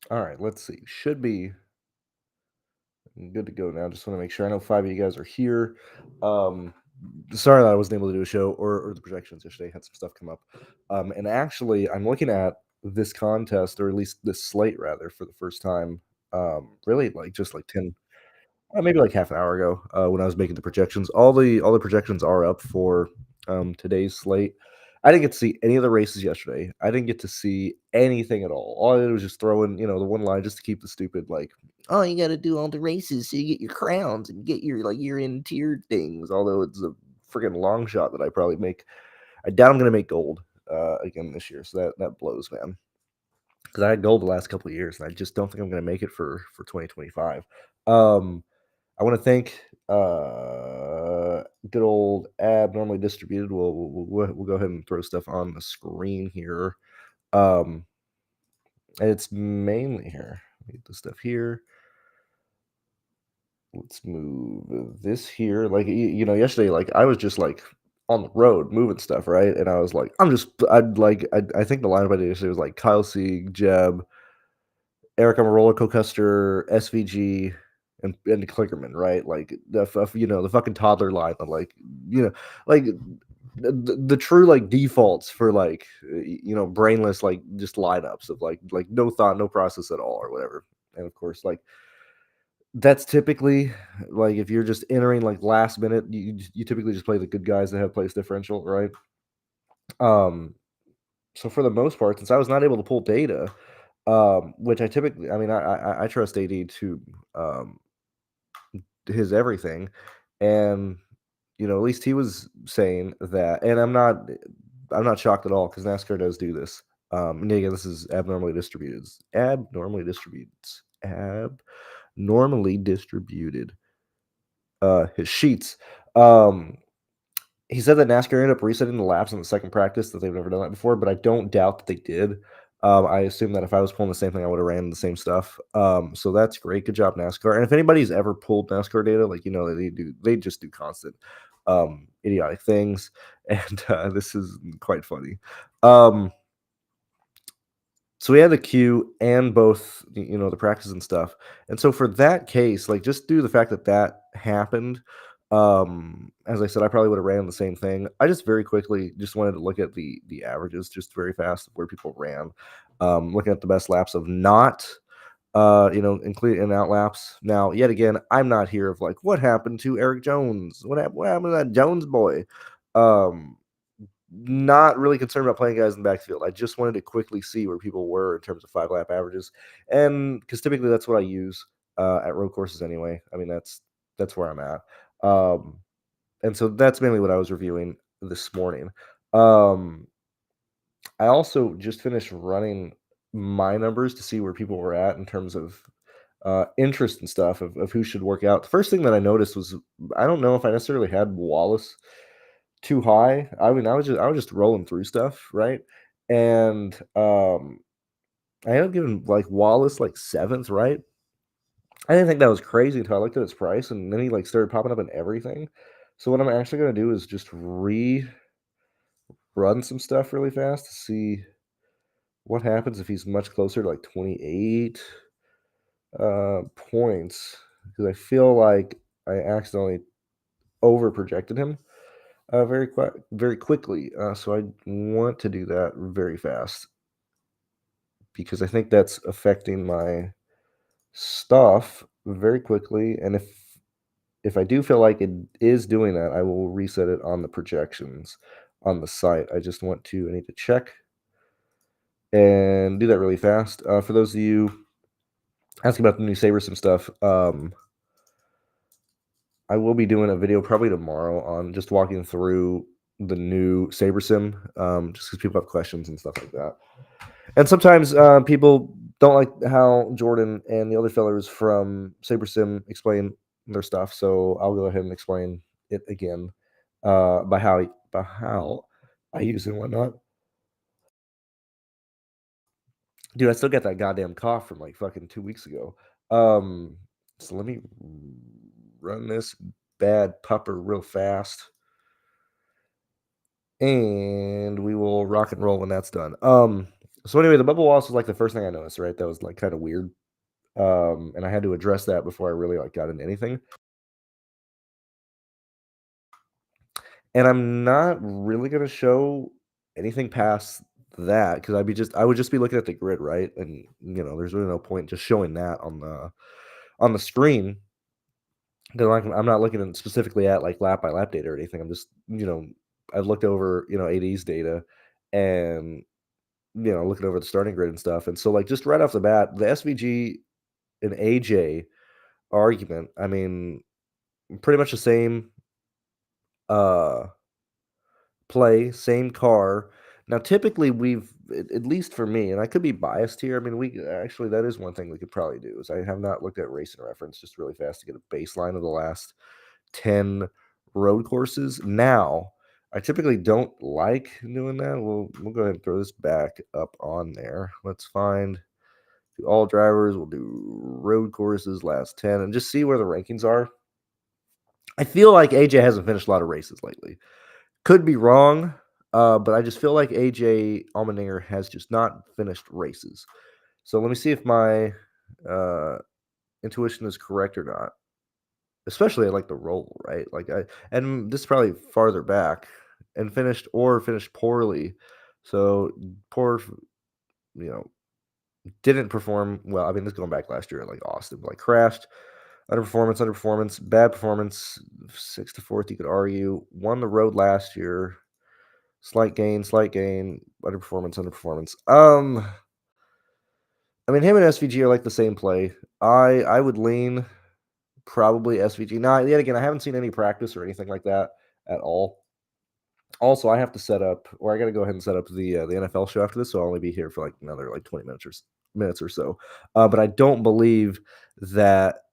All right, let's see. Should be good to go now. Just want to make sure. I know 5 of you guys are here. Um, sorry that I wasn't able to do a show or the projections yesterday. Had some stuff come up. And actually, I'm looking at this contest, or at least this slate rather, for the first time. Really, like just like 10, maybe like half an hour ago, when I was making the projections. All the projections are up for today's slate. I didn't get to see any of the races yesterday. I didn't get to see anything at all. All I did was just throw in, the one line just to keep the stupid like, oh, you got to do all the races so you get your crowns and get your like year end tier things. Although it's a freaking long shot that I probably make. I doubt I'm gonna make gold again this year. So that blows, man. Because I had gold the last couple of years, and I just don't think I'm gonna make it for 2025. Um, I want to thank good old abnormally distributed. We'll go ahead and throw stuff on the screen here. Um, and it's mainly here. Let me get this stuff here. Let's move this here. Like yesterday, like I was just like on the road moving stuff, right? And I was like, I think the lineup I did yesterday was like Kyle Sieg, Jeb, Eric, I'm a roller coaster, SVG, and Klinkerman, right? Like the fucking toddler line, of like you know, like the true like defaults for like brainless like just lineups of like no thought, no process at all, or whatever. And of course, like that's typically like if you're just entering like last minute, you typically just play the good guys that have place differential, right? Um, so for the most part, since I was not able to pull data, which I typically, I mean, I trust AD to um, his everything, and at least he was saying that, and I'm not shocked at all because NASCAR does do this. And again, this is abnormally distributed his sheets. Um, He said that NASCAR ended up resetting the laps in the second practice, that they've never done that before, but I don't doubt that they did. I assume that if I was pulling the same thing, I would have ran the same stuff. So that's great. Good job, NASCAR. And if anybody's ever pulled NASCAR data, like that they just do constant idiotic things. And this is quite funny. Um, so we had the queue and both, the practice and stuff. And so for that case, like just due to the fact that that happened, as I said, I probably would have ran the same thing. I just very quickly just wanted to look at the averages just very fast of where people ran. Looking at the best laps of not including in out laps. Now, yet again, I'm not here of like what happened to Eric Jones? What happened to that Jones boy? Um, Not really concerned about playing guys in the backfield. I just wanted to quickly see where people were in terms of 5 lap averages, and because typically that's what I use at road courses anyway. I mean, that's where I'm at, and so that's mainly what I was reviewing this morning. Um, I also just finished running my numbers to see where people were at in terms of interest and stuff of who should work out. The first thing that I noticed was I don't know if I necessarily had Wallace too high. I mean, I was just rolling through stuff, right? And I ended up giving like Wallace like seventh, right? I didn't think that was crazy until I looked at his price, and then he like started popping up in everything. So what I'm actually gonna do is just rerun some stuff really fast to see what happens if he's much closer to like 28 points, because I feel like I accidentally over projected him very quickly. So I want to do that very fast because I think that's affecting my stuff very quickly. And if I do feel like it is doing that, I will reset it on the projections on the site. I need to check and do that really fast. For those of you asking about the new SaberSim stuff, I will be doing a video probably tomorrow on just walking through the new SaberSim, just because people have questions and stuff like that. And sometimes people don't like how Jordan and the other fellas from SaberSim explain their stuff, so I'll go ahead and explain it again by how I use it and whatnot. Dude, I still got that goddamn cough from like fucking 2 weeks ago. Um, so let me run this bad pupper real fast, and we will rock and roll when that's done. So anyway, the bubble walls was like the first thing I noticed, right? That was like kind of weird. And I had to address that before I really like got into anything. And I'm not really gonna show anything past that because I would just be looking at the grid, right? And there's really no point just showing that on the screen because I'm not looking specifically at like lap by lap data or anything. I'm just I've looked over AD's data and looking over the starting grid and stuff. And so like just right off the bat, the SVG and AJ argument, I mean, pretty much the same uh play, same car. Now, typically, at least for me, and I could be biased here. I mean, we actually that is one thing we could probably do. Is I have not looked at racing reference just really fast to get a baseline of the last 10 road courses. Now, I typically don't like doing that. We'll go ahead and throw this back up on there. Let's find all drivers. We'll do road courses last 10 and just see where the rankings are. I feel like AJ hasn't finished a lot of races lately. Could be wrong, but I just feel like AJ Allmendinger has just not finished races. So let me see if my uh, intuition is correct or not. Especially at like the roll, right? And this is probably farther back and finished poorly. So poor, you know, didn't perform well. I mean, this is going back last year at like Austin, like crashed, underperformance, bad performance, 6th to 4th. You could argue won the road last year. Slight gain, underperformance. I mean, him and SVG are like the same play. I would lean probably SVG. Now, yet again, I haven't seen any practice or anything like that at all. Also, I have to set up, or I got to go ahead and set up the NFL show after this, so I'll only be here for like another like 20 minutes or so. But I don't believe that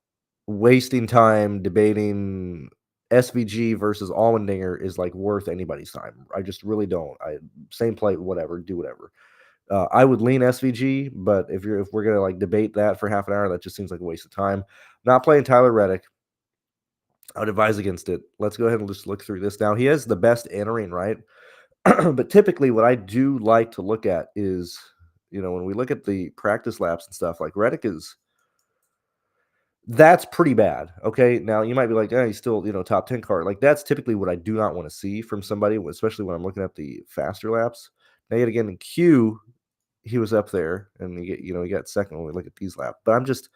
wasting time debating SVG versus Allmendinger is like worth anybody's time. I just really don't. Same play, whatever, do whatever. I would lean SVG, but if we're gonna like debate that for half an hour, that just seems like a waste of time. Not playing Tyler Reddick. I would advise against it. Let's go ahead and just look through this now. He has the best entering, right? But typically, what I do like to look at is, when we look at the practice laps and stuff, like Reddick is that's pretty bad. Okay. Now you might be like, he's still, top 10 car. Like that's typically what I do not want to see from somebody, especially when I'm looking at the faster laps. Now, yet again, in Q, he was up there and he got second when we look at these laps. But I'm just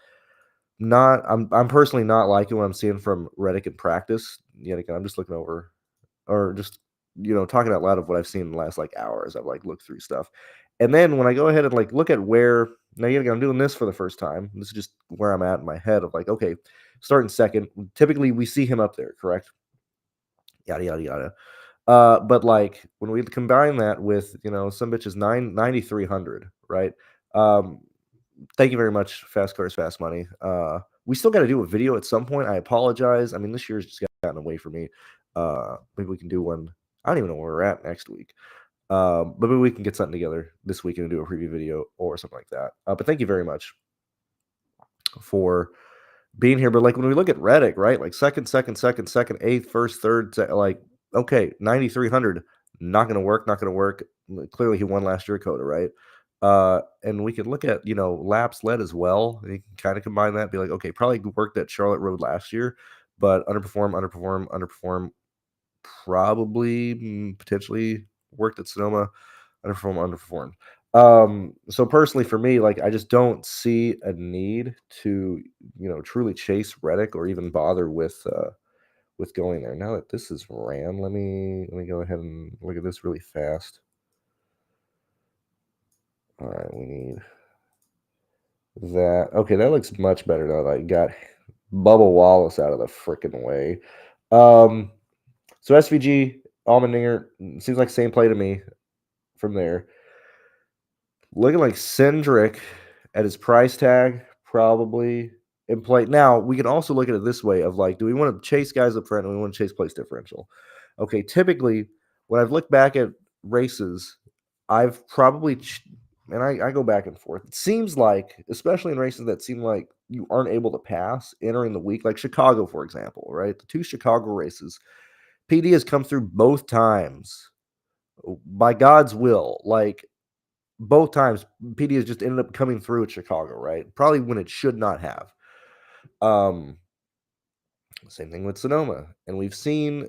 not, I'm personally not liking what I'm seeing from Reddick in practice. Yet again, I'm just looking over or just talking out loud of what I've seen in the last like hours. I've like looked through stuff, and then when I go ahead and like look at where now yet again I'm doing this for the first time. This is just where I'm at in my head of like, okay, starting second. Typically we see him up there, correct? Yada yada yada. But like when we combine that with some bitches 9,300, right? Um, Thank you very much, Fast Cars, Fast Money. We still got to do a video at some point. I apologize. I mean, this year's just gotten away from me. Maybe we can do one. I don't even know where we're at next week. But maybe we can get something together this weekend and do a preview video or something like that. But thank you very much for being here. But like when we look at Reddick, right? Like second, eighth, first, third, like okay, 9,300, not gonna work, not gonna work. Clearly, he won last year, Coda, right? And we could look at laps led as well. And you can kind of combine that, be like, okay, probably worked at Charlotte Road last year, but underperform. Probably potentially worked at Sonoma, underperformed. So personally for me, like I just don't see a need to, truly chase Reddick or even bother with going there. Now that this is ran, let me go ahead and look at this really fast. All right, we need that. Okay, that looks much better now that I got Bubba Wallace out of the freaking way. So SVG, Allmendinger, seems like same play to me from there. Looking like Cindric at his price tag, probably in play. Now, we can also look at it this way of like, do we want to chase guys up front or we want to chase place differential? Okay, typically, when I've looked back at races, I've probably, and I go back and forth. It seems like, especially in races that seem like you aren't able to pass entering the week, like Chicago, for example, right? The 2 Chicago races, PD has come through both times by God's will. Like, both times PD has just ended up coming through at Chicago, right? Probably when it should not have. Um, Same thing with Sonoma, and we've seen,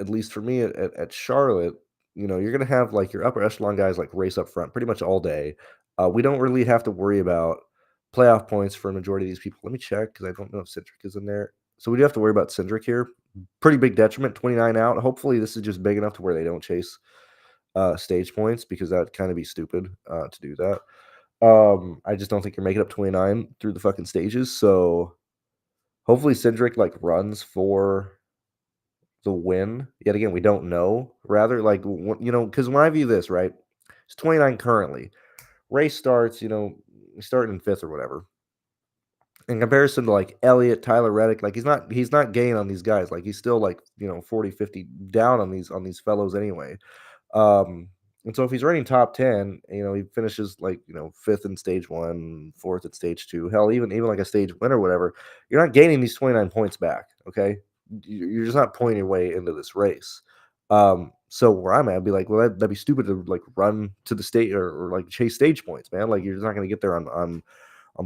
at least for me at Charlotte, you're gonna have like your upper echelon guys like race up front pretty much all day. We don't really have to worry about playoff points for a majority of these people. Let me check because I don't know if Cindric is in there. So we do have to worry about Cindric here. Pretty big detriment, 29 out. Hopefully this is just big enough to where they don't chase stage points because that'd kind of be stupid to do that. I just don't think you're making up 29 through the fucking stages. So hopefully Cindric like runs for the win. Yet again, we don't know. Rather, like because when I view this, right, it's 29 currently. Race starts, starting in fifth or whatever. In comparison to like Elliott, Tyler Reddick, like he's not gaining on these guys. Like he's still like 40, 50 down on these fellows anyway. Um, and so if he's running top 10, he finishes like, fifth in stage one, fourth at stage two, hell, even like a stage win or whatever, you're not gaining these 29 points back. Okay. You're just not pointing your way into this race. So where I'm at, I'd be like, well, that'd be stupid to like run to the state or like chase stage points, man. Like you're just not going to get there on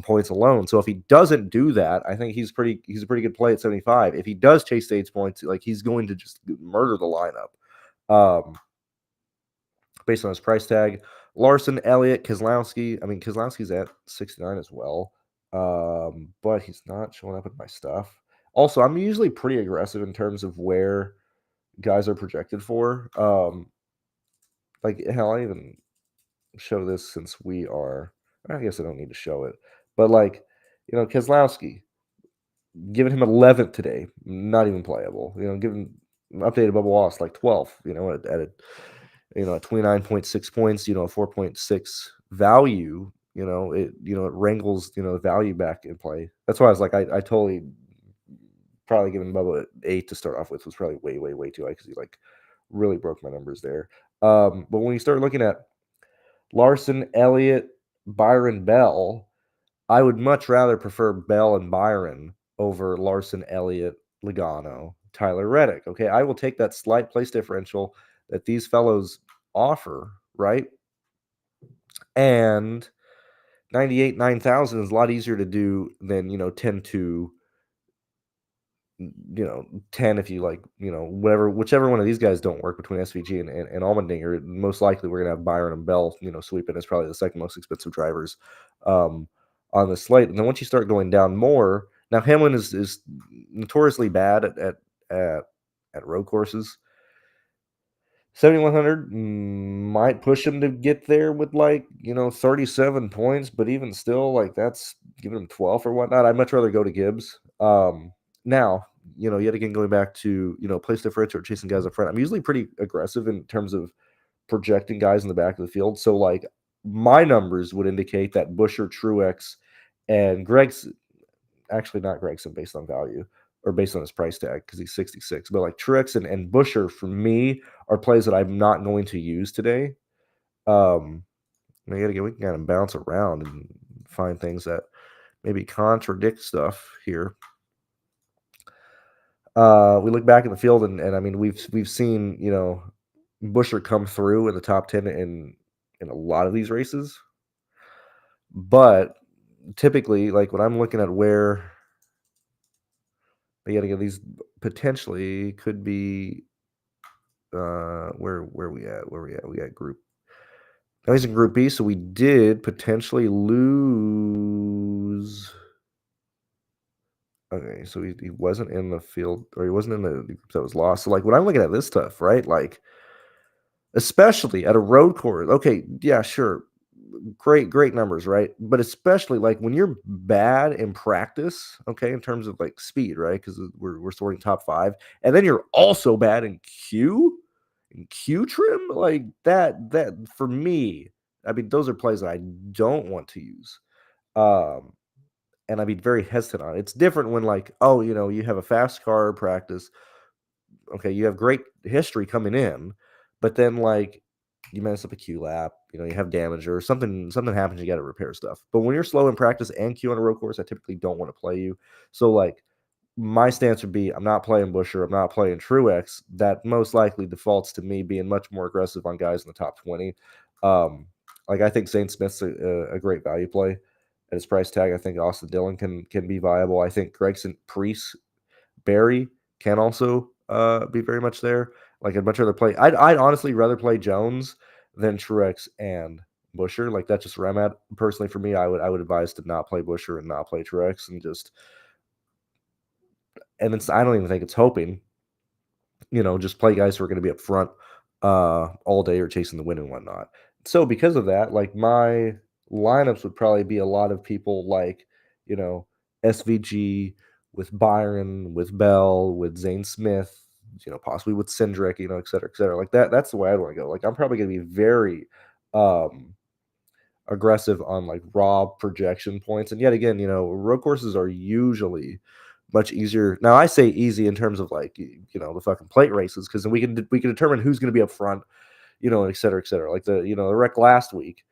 points alone. So if he doesn't do that, I think he's a pretty good play at 75. If he does chase stage points, like he's going to just murder the lineup. Based on his price tag. Larson, Elliott, Keselowski. I mean, Keselowski's at 69 as well, but he's not showing up in my stuff. Also, I'm usually pretty aggressive in terms of where guys are projected for. Like, hell, I even show this since we are. I guess I don't need to show it, but like, Keselowski, giving him 11th today, not even playable. Giving updated bubble loss like 12th. At 29.6 points, a 4.6 value. It wrangles the value back in play. That's why I was like, I totally probably giving Bubba 8 to start off with was probably way way way too high because he like really broke my numbers there. But when you start looking at Larson, Elliott, Byron, Bell, I would much rather prefer Bell and Byron over Larson, Elliott, Logano, Tyler Reddick. Okay, I will take that slight place differential that these fellows offer, right? And 98, 9,000 is a lot easier to do than 10 to 10 if you like, whichever one of these guys don't work between SVG and Allmendinger. Most likely we're gonna have Byron and Bell, sweeping as probably the second most expensive drivers on the slate. And then once you start going down more, now Hamlin is notoriously bad at road courses. 7,100 might push him to get there with 37 points, but even still, like that's giving him 12 or whatnot. I'd much rather go to Gibbs. Now, yet again, going back to, place differential or chasing guys up front, I'm usually pretty aggressive in terms of projecting guys in the back of the field. So, like, my numbers would indicate that Buescher, Truex, and Greg's actually not Gregson based on value or based on his price tag because he's 66. But like Truex and Buescher for me are plays that I'm not going to use today. We can kind of bounce around and find things that maybe contradict stuff here. We look back in the field and I mean we've seen Buescher come through in the top 10 in a lot of these races, but typically like when I'm looking at where yet again these potentially could be where we at we got group. Now he's in Group B, so we did potentially lose. Okay, so he wasn't in the field, or he wasn't in the group that was lost. So, like, when I'm looking at this stuff, right, like, especially at a road course, okay, yeah, sure, great numbers, right? But especially, like, when you're bad in practice, okay, in terms of, like, speed, right, because we're sorting top 5, and then you're also bad in Q trim, like, that for me, I mean, those are plays that I don't want to use. And I'd be very hesitant on it. It's different when like, oh, you have a fast car practice. Okay, you have great history coming in, but then like you mess up a Q lap, you have damage or something happens, you got to repair stuff. But when you're slow in practice and Q on a road course, I typically don't want to play you. So like my stance would be I'm not playing Buescher, I'm not playing Truex. That most likely defaults to me being much more aggressive on guys in the top 20. Like, I think Zane Smith's a great value play at his price tag. I think Austin Dillon can be viable. I think Gregson, Priest, Barry can also be very much there. Like, I'd much rather play. I'd honestly rather play Jones than Truex and Busher. Like, that's just where I'm at personally. For me, I would advise to not play Busher and not play Truex and just, and it's, I don't even think it's hoping. Just play guys who are going to be up front all day or chasing the win and whatnot. So because of that, like, my lineups would probably be a lot of people like, you know, SVG with Byron, with Bell, with Zane Smith, possibly with Cindric, et cetera, et cetera. Like that. That's the way I want to go. Like, I'm probably going to be very um, aggressive on like raw projection points. And yet again, road courses are usually much easier. Now, I say easy in terms of like the fucking plate races, because then we can determine who's going to be up front, et cetera, et cetera. Like the wreck last week,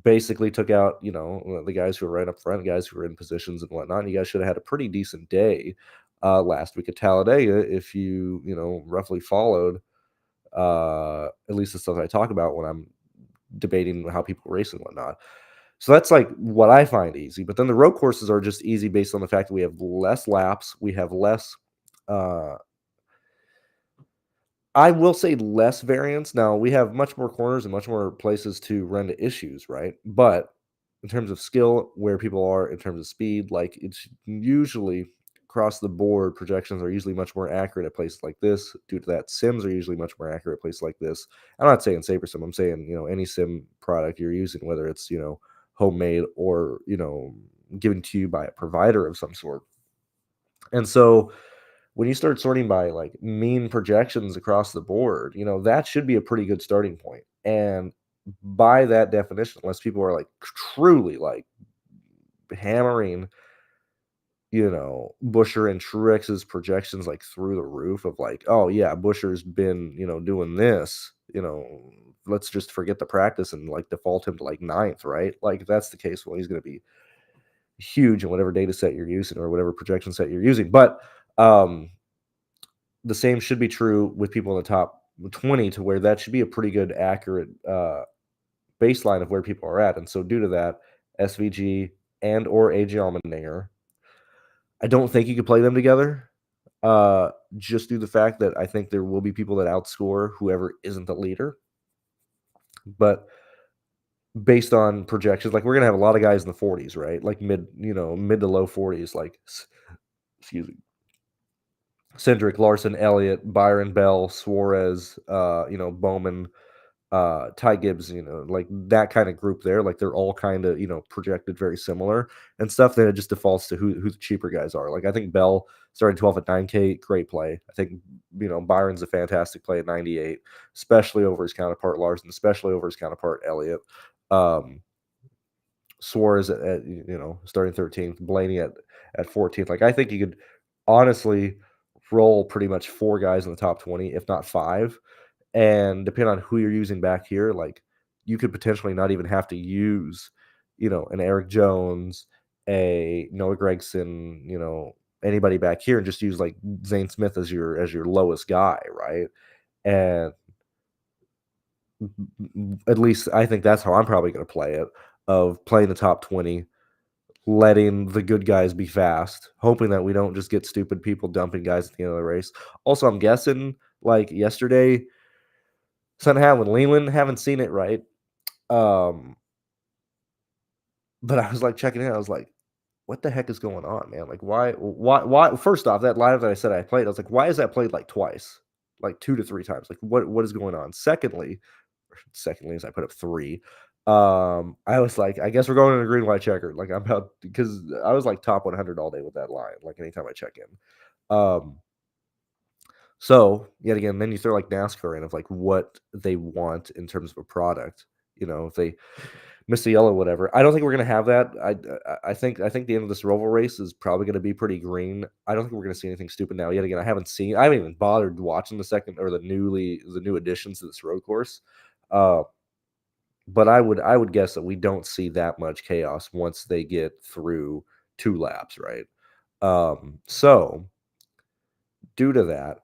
basically took out the guys who were right up front, guys who were in positions and whatnot. And you guys should have had a pretty decent day last week at Talladega if you roughly followed at least the stuff I talk about when I'm debating how people race and whatnot. So that's like what I find easy. But then the road courses are just easy based on the fact that we have less laps, we have less uh I will say less variance. Now we have much more corners and much more places to run into issues, right? But in terms of skill, where people are in terms of speed, like it's usually across the board, projections are usually much more accurate at places like this. Due to that, sims are usually much more accurate at places like this. I'm not saying Saber Sim, I'm saying, any sim product you're using, whether it's, homemade or, given to you by a provider of some sort. And so when you start sorting by like mean projections across the board, that should be a pretty good starting point. And by that definition, unless people are like truly like hammering, Busher and Truex's projections like through the roof of like, oh yeah, Busher's been, doing this, let's just forget the practice and like default him to like ninth, right? Like if that's the case, well, he's going to be huge in whatever data set you're using or whatever projection set you're using. But the same should be true with people in the top 20, to where that should be a pretty good, accurate baseline of where people are at. And so, due to that, SVG and or AJ Allmendinger, I don't think you could play them together. Just due to the fact that I think there will be people that outscore whoever isn't the leader. But based on projections, like we're gonna have a lot of guys in the 40s, right? Like mid to low 40s, like excuse me, Cindric, Larson, Elliott, Byron, Bell, Suarez, Bowman, Ty Gibbs, like that kind of group there. Like they're all kind of, projected very similar and stuff. Then it just defaults to who the cheaper guys are. Like I think Bell starting 12 at 9K, great play. I think, Byron's a fantastic play at 98, especially over his counterpart Larson, especially over his counterpart Elliott. Suarez at starting 13th, Blaney at 14th. Like I think you could honestly roll pretty much four guys in the top 20, if not five. And depending on who you're using back here, like you could potentially not even have to use, an Eric Jones, a Noah Gregson, anybody back here, and just use like Zane Smith as your lowest guy, right? And at least I think that's how I'm probably going to play it, of playing the top 20, letting the good guys be fast, hoping that we don't just get stupid people dumping guys at the end of the race. Also, I'm guessing like yesterday, somehow with Leland, haven't seen it right. But I was like checking in. I was like, what the heck is going on, man? Like, why? First off, that lineup that I said I played, I was like, why is that played like twice, like 2 to 3 times? Like, what is going on? Secondly, as I put up three, I was like, I guess we're going in a green white checkered. Like, I'm about, because I was like top 100 all day with that line. Like anytime I check in, so yet again, then you throw like NASCAR in of like what they want in terms of a product. If they miss the yellow, whatever. I don't think we're gonna have that. I think the end of this ROVAL race is probably gonna be pretty green. I don't think we're gonna see anything stupid now. Yet again, I haven't even bothered watching the second or the new additions to this road course. Uh, but I would guess that we don't see that much chaos once they get through 2 laps, right? So due to that,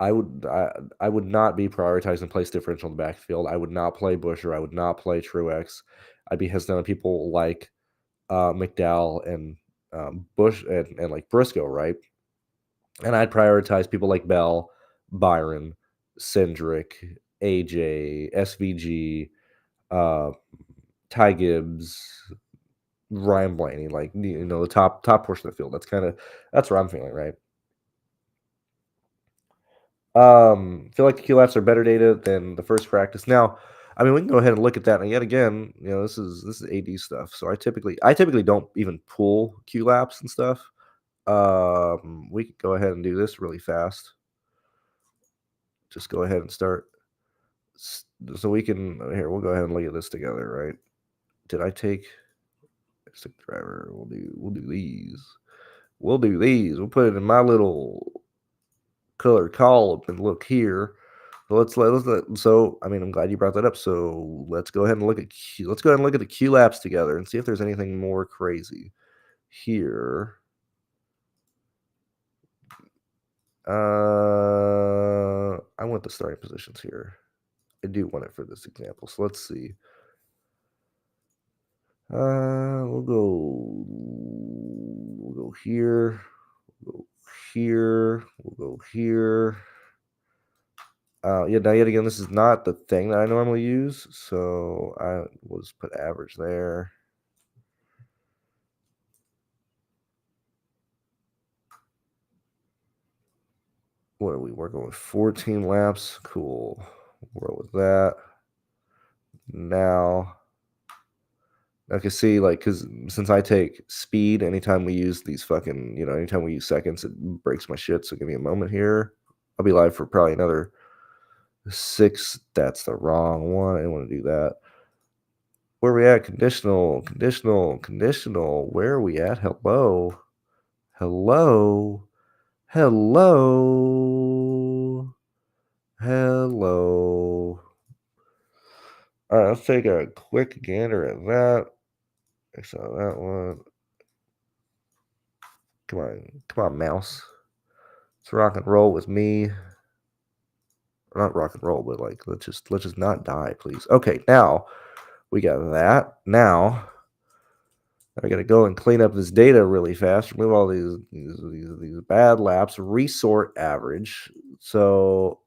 I would not be prioritizing place differential in the backfield. I would not play Busher. I would not play Truex. I'd be hesitant on people like McDowell and Bush and like Briscoe, right? And I'd prioritize people like Bell, Byron, Cindric, AJ, SVG, uh, Ty Gibbs, Ryan Blaney, like the top portion of the field. That's where I'm feeling, right? Feel like the Q laps are better data than the first practice. Now, I mean, we can go ahead and look at that. And yet again, this is AD stuff. So I typically don't even pull Q laps and stuff. We could go ahead and do this really fast. Just go ahead and start. So we can here. We'll go ahead and look at this together, right? Did I take stick driver? We'll do these. We'll do these. We'll put it in my little color column and look here. So so I mean, I'm glad you brought that up. So let's go ahead and let's go ahead and look at the Q laps together and see if there's anything more crazy here. I want the starting positions here. I do want it for this example. So let's see. We'll go here. We'll go here. We'll go here. Yeah, now yet again, this is not the thing that I normally use, so I will just put average there. What are we working with? 14 laps. Cool. We'll roll with that. Now, I can see, like, because since I take speed, anytime we use these fucking, anytime we use seconds, it breaks my shit. So give me a moment here. I'll be live for probably another 6. That's the wrong one. I didn't want to do that. Where are we at? Conditional. Where are we at? Hello. Hello. All right, let's take a quick gander at that. I saw that one. Come on, mouse. Let's rock and roll with me. Or not rock and roll, but like let's just not die, please. Okay, now we got that. Now I gotta go and clean up this data really fast. Remove all these bad laps. Resort average. So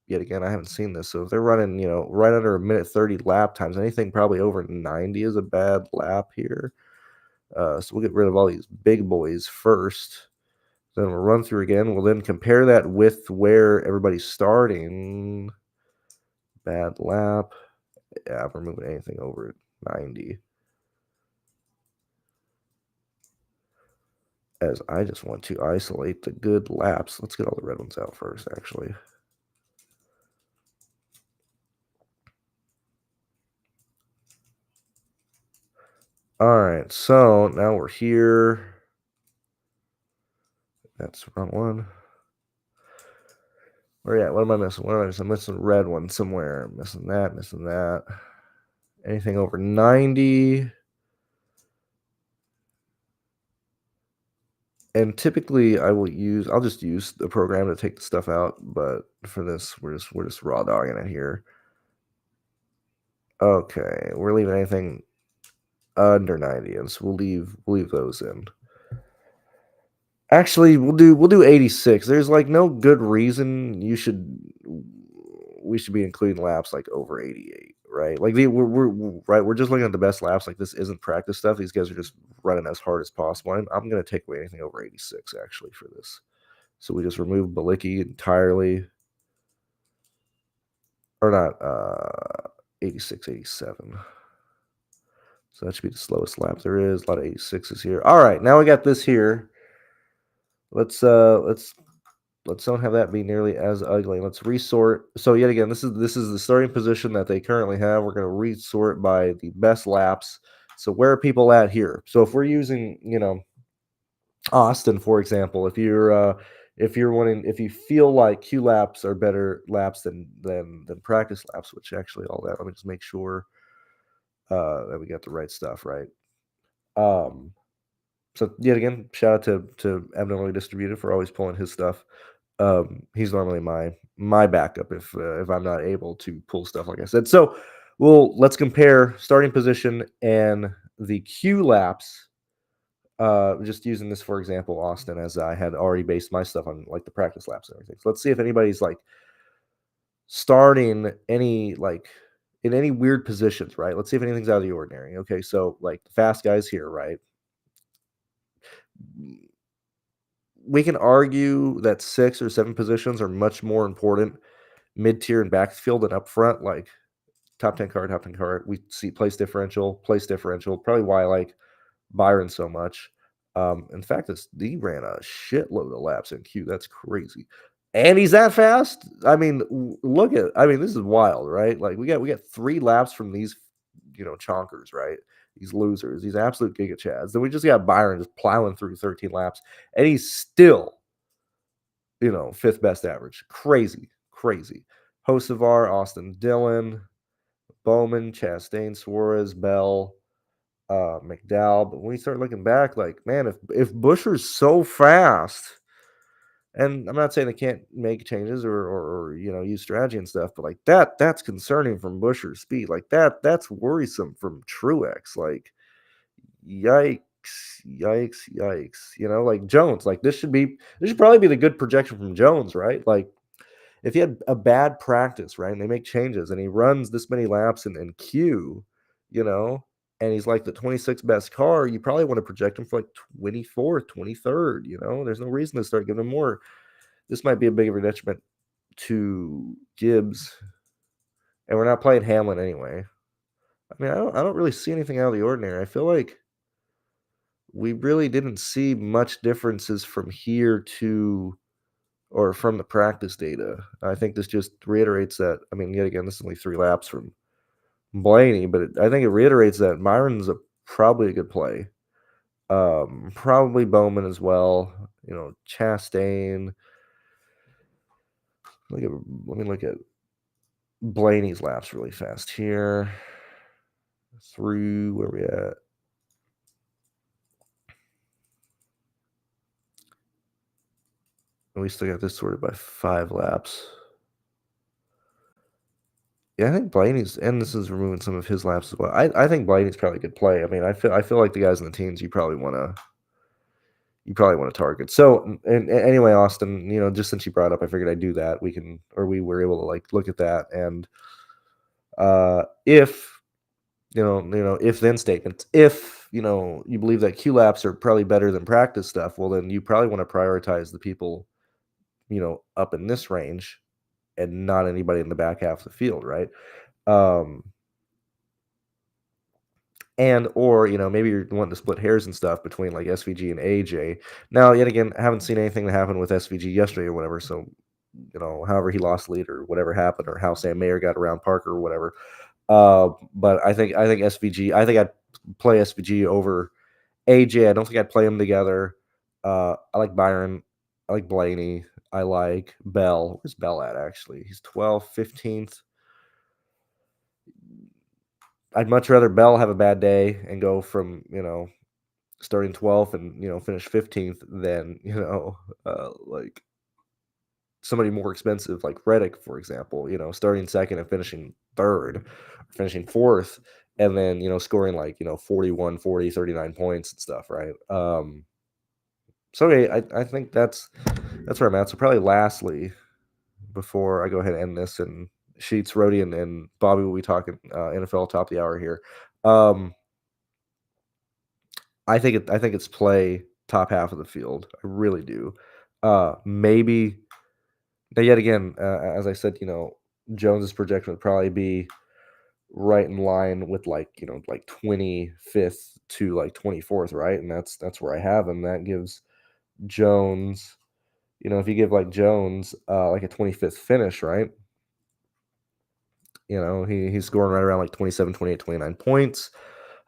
yet again, I haven't seen this. So if they're running, right under a minute 30 lap times, anything probably over 90 is a bad lap here. So we'll get rid of all these big boys first. Then we'll run through again. We'll then compare that with where everybody's starting. Bad lap. Yeah, I'm removing anything over 90. As I just want to isolate the good laps. Let's get all the red ones out first, actually. All right, so now we're here. That's the wrong one. Where at? What am I missing? I'm missing a red one somewhere. I'm missing that. Anything over 90. And typically I'll just use the program to take the stuff out, but for this we're just raw dogging it here. Okay, we're leaving anything under 90, and so we'll leave those in. Actually, we'll do 86. There's like no good reason we should be including laps like over 88, right? Like we're just looking at the best laps. Like this isn't practice stuff. These guys are just running as hard as possible. I'm going to take away anything over 86 actually for this. So we just remove Balicki entirely, or not 86, 87. So that should be the slowest lap there is. A lot of 86s here. All right, now we got this here. Let's don't have that be nearly as ugly. Let's resort. So yet again, this is the starting position that they currently have. We're going to resort by the best laps. So where are people at here? So if we're using, Austin, for example, if you feel like Q laps are better laps than practice laps, which actually all that, let me just make sure that we got the right stuff right. So yet again, shout out to Abnormally Distributed for always pulling his stuff. He's normally my backup if I'm not able to pull stuff like I said. So, well, let's compare starting position and the Q laps. Just using this for example, Austin, as I had already based my stuff on like the practice laps and everything. So let's see if anybody's like starting any like in any weird positions, right? Let's see if anything's out of the ordinary. Okay, so like the fast guys here, right? We can argue that 6 or 7 positions are much more important mid-tier and backfield than up front, like top 10 card, top 10 card. We see place differential, probably why I like Byron so much. In fact, he ran a shitload of laps in Q. That's crazy. And he's that fast. I mean, look at. I mean, this is wild, right? Like we got 3 laps from these, chonkers, right? These losers, these absolute giga chads. Then we just got Byron just plowing through 13 laps, and he's still, fifth best average. Crazy, crazy. Hocevar, Austin Dillon, Bowman, Chastain, Suarez, Bell, McDowell. But when we start looking back, like, man, if Buscher's so fast, and I'm not saying they can't make changes or use strategy and stuff, but like that's concerning from Buscher's speed. Like that's worrisome from Truex. Like, yikes, yikes, yikes. Like Jones, like this should probably be the good projection from Jones, right? Like if he had a bad practice, right, and they make changes and he runs this many laps in Q, you know, and he's like the 26th best car, you probably want to project him for like 24th, 23rd, There's no reason to start giving him more. This might be a big of a detriment to Gibbs, and we're not playing Hamlin anyway. I mean, I don't really see anything out of the ordinary. I feel like we really didn't see much differences from here to or from the practice data. I think this just reiterates that. I mean, yet again, this is only 3 laps from Blaney, but I think it reiterates that Myron's probably a good play. Probably Bowman as well. Chastain. Let me look at Blaney's laps really fast here. Through where we at? We still got this sorted by 5 laps. Yeah, I think Blaney's, and this is removing some of his laps as well. I think Blaney's probably a good play. I mean, I feel like the guys in the teams you probably want to target. So, and anyway, Austin, just since you brought up, I figured I'd do that. We were able to like look at that, and if if then statements, if you believe that Q laps are probably better than practice stuff, well then you probably want to prioritize the people up in this range and not anybody in the back half of the field, right? Um, and or maybe you're wanting to split hairs and stuff between like SVG and AJ. Now, yet again, I haven't seen anything that happened with SVG yesterday or whatever. So however he lost the lead or whatever happened or how Sam Mayer got around Parker or whatever. But I think SVG. I think I'd play SVG over AJ. I don't think I'd play them together. I like Byron. I like Blaney. I like Bell. Where's Bell at actually? He's 12th, 15th. I'd much rather Bell have a bad day and go from, starting 12th and, finish 15th than, like somebody more expensive like Reddick, for example, starting second and finishing third, finishing fourth, and then, scoring like, 41, 40, 39 points and stuff, right? So okay, I think that's where I'm at. So probably lastly, before I go ahead and end this, and Sheets, Rody, and Bobby will be talking NFL top of the hour here. I think it's play top half of the field. I really do. Maybe now yet again, as I said, Jones's projection would probably be right in line with like 25th to like 24th, right? And that's where I have him. That gives Jones, if you give like Jones like a 25th finish, right? He's scoring right around like 27, 28, 29 points.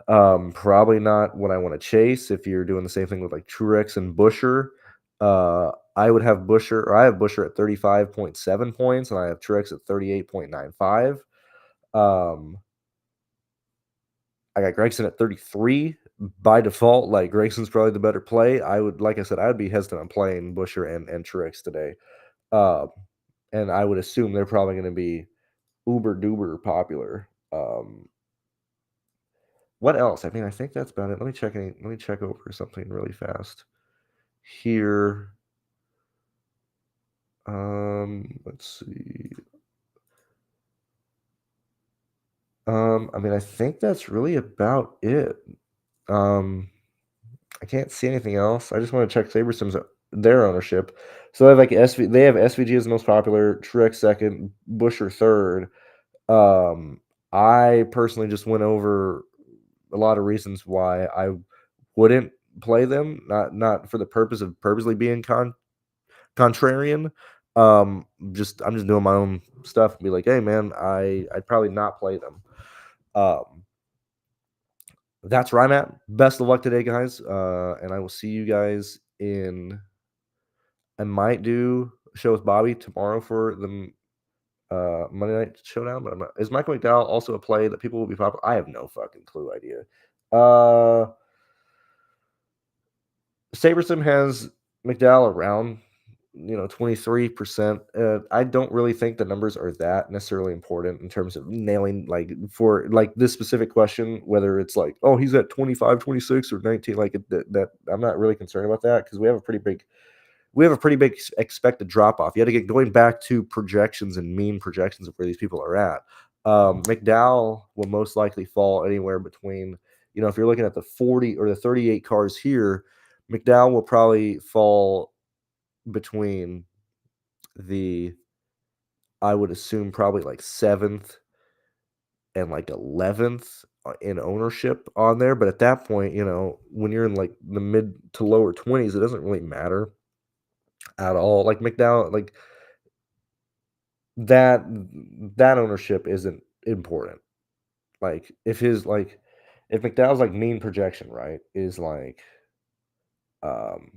Probably not what I want to chase if you're doing the same thing with like Truex and Buscher. I would have Buscher, or I have Buscher at 35.7 points, and I have Truex at 38.95. I got Gregson at 33 by default. Like Gregson's probably the better play. Like I said, I would be hesitant on playing Buscher and Truex today. Uh, and I would assume they're probably going to be uber duper popular. What else? I mean, I think that's about it. Let me check over something really fast here. Let's see. I mean, I think that's really about it. Um, I can't see anything else. I just want to check SaberSim's their ownership. So they have like they have SVG as the most popular, Truex second, Busher third. Um, I personally just went over a lot of reasons why I wouldn't play them, not for the purpose of purposely being contrarian. Just I'm just doing my own stuff and be like, hey man, I'd probably not play them. Um, that's where I'm at. Best of luck today, guys. And I will see you guys in. I might do a show with Bobby tomorrow for the Monday Night Showdown, but is Michael McDowell also a play that people will be popular? I have no fucking clue idea. Uh, Sabersim has McDowell around, 23%. I don't really think the numbers are that necessarily important in terms of nailing, like, for, like, this specific question, whether it's like, "Oh, he's at 25, 26, or 19," like, that I'm not really concerned about that because we have a pretty big expected drop off. You had to get going back to projections and mean projections of where these people are at. McDowell will most likely fall anywhere between, if you're looking at the 40 or the 38 cars here, McDowell will probably fall between the, I would assume, probably like 7th and like 11th in ownership on there. But at that point, when you're in like the mid to lower 20s, it doesn't really matter at all. Like McDowell, like that that ownership isn't important. Like if McDowell's like mean projection, right, is like um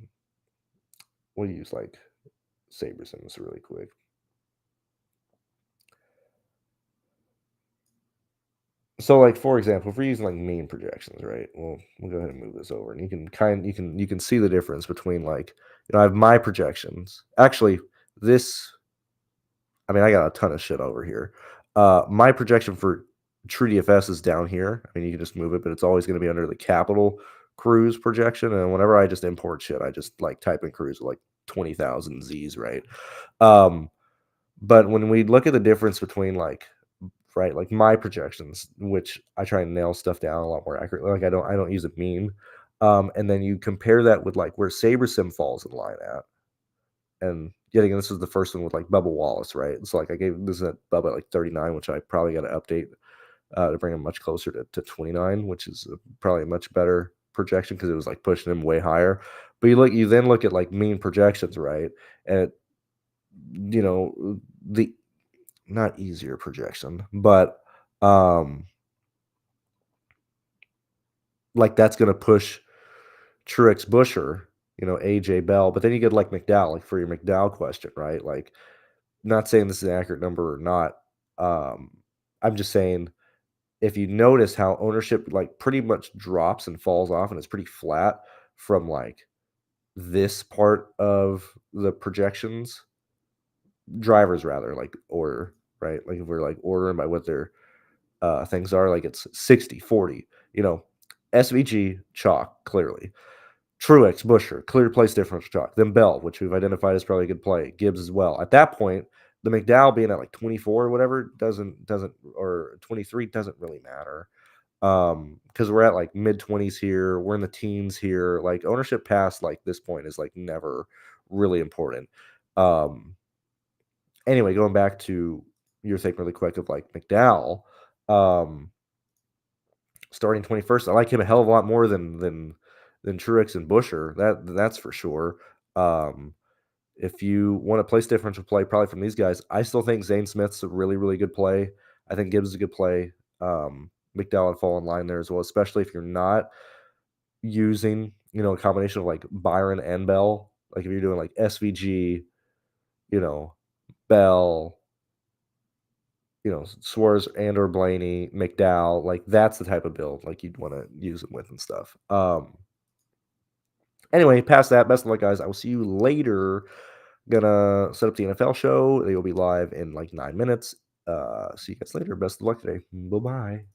we'll use like Sabersims really quick. So like for example, if we're using like mean projections, right? Well, we'll go ahead and move this over and you can see the difference between like I have my projections. Actually, this I mean, I got a ton of shit over here. My projection for TrueDFS is down here. I mean, you can just move it, but it's always going to be under the capital cruise projection. And whenever I just import shit, I just like type in cruise with like 20,000 Z's, right? Um, but when we look at the difference between right, like my projections, which I try and nail stuff down a lot more accurately. Like I don't use a mean. And then you compare that with like where SaberSim falls in line at. And yet again, this is the first one with like Bubba Wallace, right? It's like I gave this at Bubba at like 39, which I probably got to update to bring him much closer to 29, which is probably a much better projection because it was like pushing him way higher. But you then look at like mean projections, right? And the not easier projection, but um, like that's gonna push Truex Busher, AJ Bell, but then you get like McDowell, like for your McDowell question, right? Like not saying this is an accurate number or not. Um, I'm just saying if you notice how ownership like pretty much drops and falls off and it's pretty flat from like this part of the projections, drivers rather like order, right? Like if we're like ordering by what their things are, like it's 60-40, SVG chalk clearly. Truex, Busher, clear place differential chalk. Then Bell, which we've identified as probably a good play. Gibbs as well. At that point, the McDowell being at like 24 or whatever doesn't or 23 doesn't really matter. Because we're at like mid 20s here, we're in the teens here. Like ownership past like this point is like never really important. Um, anyway, going back to your thing really quick of like McDowell, um, starting 21st. I like him a hell of a lot more than Truex and Busher. That's for sure. Um, if you want to place differential play, probably from these guys, I still think Zane Smith's a really really good play. I think Gibbs is a good play. McDowell would fall in line there as well, especially if you're not using a combination of like Byron and Bell. Like if you're doing like SVG, you know Bell, Suarez and or Blaney, McDowell, like that's the type of build like you'd want to use them with and stuff. Anyway, past that, best of luck, guys. I will see you later. Gonna set up the NFL show. They will be live in like 9 minutes. See you guys later. Best of luck today. Bye bye.